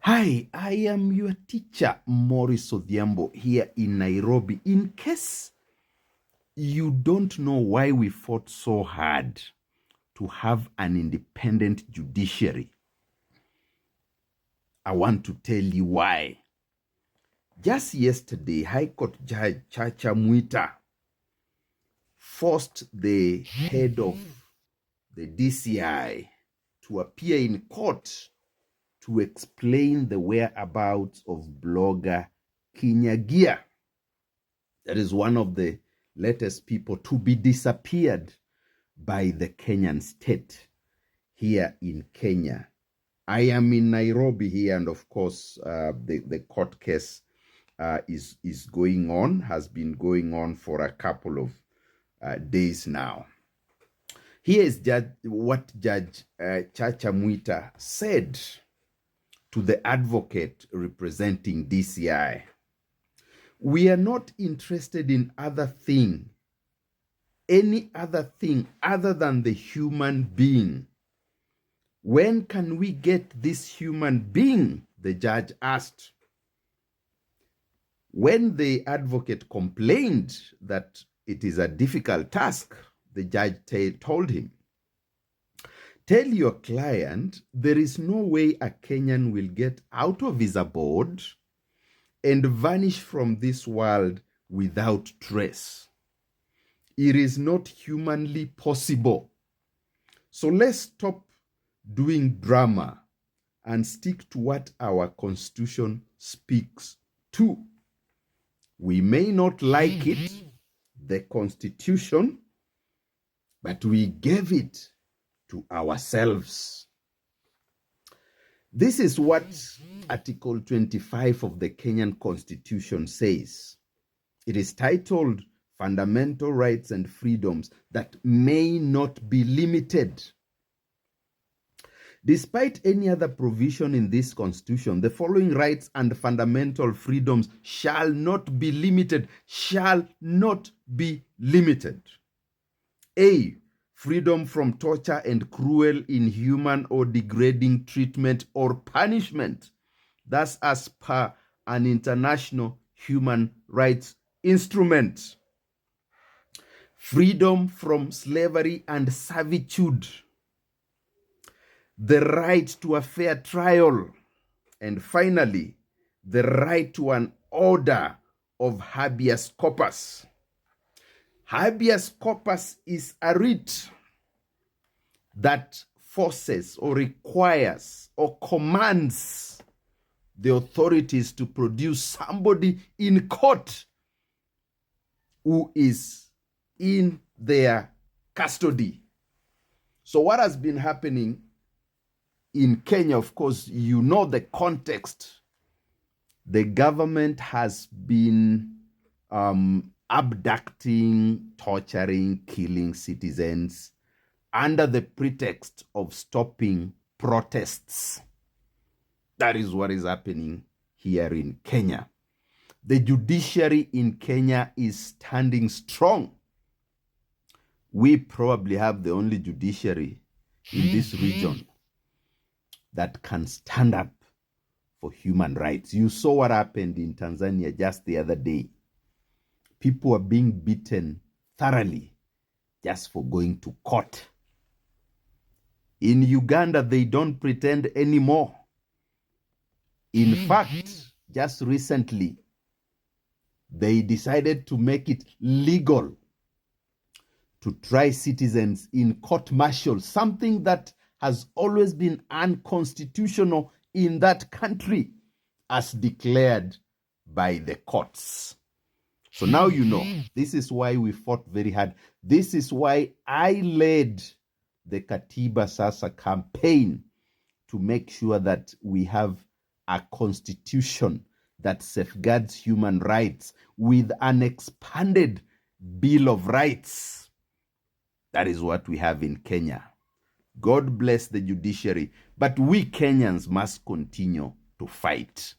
Hi, I am your teacher, Morris Odhiambo, here in Nairobi. In case you don't know why we fought so hard to have an independent judiciary, I want to tell you why. Just yesterday, High Court Judge Chacha Mwita forced the head of the DCI to appear in court to explain the whereabouts of blogger Kinyagia. That is one of the latest people to be disappeared by the Kenyan state here in Kenya. I am in Nairobi here, and of course, the court case is going on, has been going on for a couple of days now. Here is what Judge Chacha Mwita said to the advocate representing DCI. We are not interested in any other thing other than the human being. When can we get this human being? The judge asked. When the advocate complained that it is a difficult task, the judge told him, tell your client there is no way a Kenyan will get out of his abode and vanish from this world without trace. It is not humanly possible. So let's stop doing drama and stick to what our constitution speaks to. We may not like it, the constitution, but we gave it to ourselves. This is what Article 25 of the Kenyan Constitution says. It is titled Fundamental Rights and Freedoms that may not be limited. Despite any other provision in this constitution, the following rights and fundamental freedoms shall not be limited. Shall not be limited. A, freedom from torture and cruel, inhuman, or degrading treatment or punishment. Thus, as per an international human rights instrument. Freedom from slavery and servitude. The right to a fair trial. And finally, the right to an order of habeas corpus. Habeas corpus is a writ that forces or requires or commands the authorities to produce somebody in court who is in their custody. So what has been happening in Kenya, of course, you know the context. The government has been abducting, torturing, killing citizens under the pretext of stopping protests. That is what is happening here in Kenya. The judiciary in Kenya is standing strong. We probably have the only judiciary in this region that can stand up for human rights. You saw what happened in Tanzania just the other day. People are being beaten thoroughly just for going to court. In Uganda, they don't pretend anymore. In fact, just recently, they decided to make it legal to try citizens in court-martial, something that has always been unconstitutional in that country, as declared by the courts. So now you know, this is why we fought very hard. This is why I led the Katiba Sasa campaign to make sure that we have a constitution that safeguards human rights with an expanded Bill of Rights. That is what we have in Kenya. God bless the judiciary, but we Kenyans must continue to fight.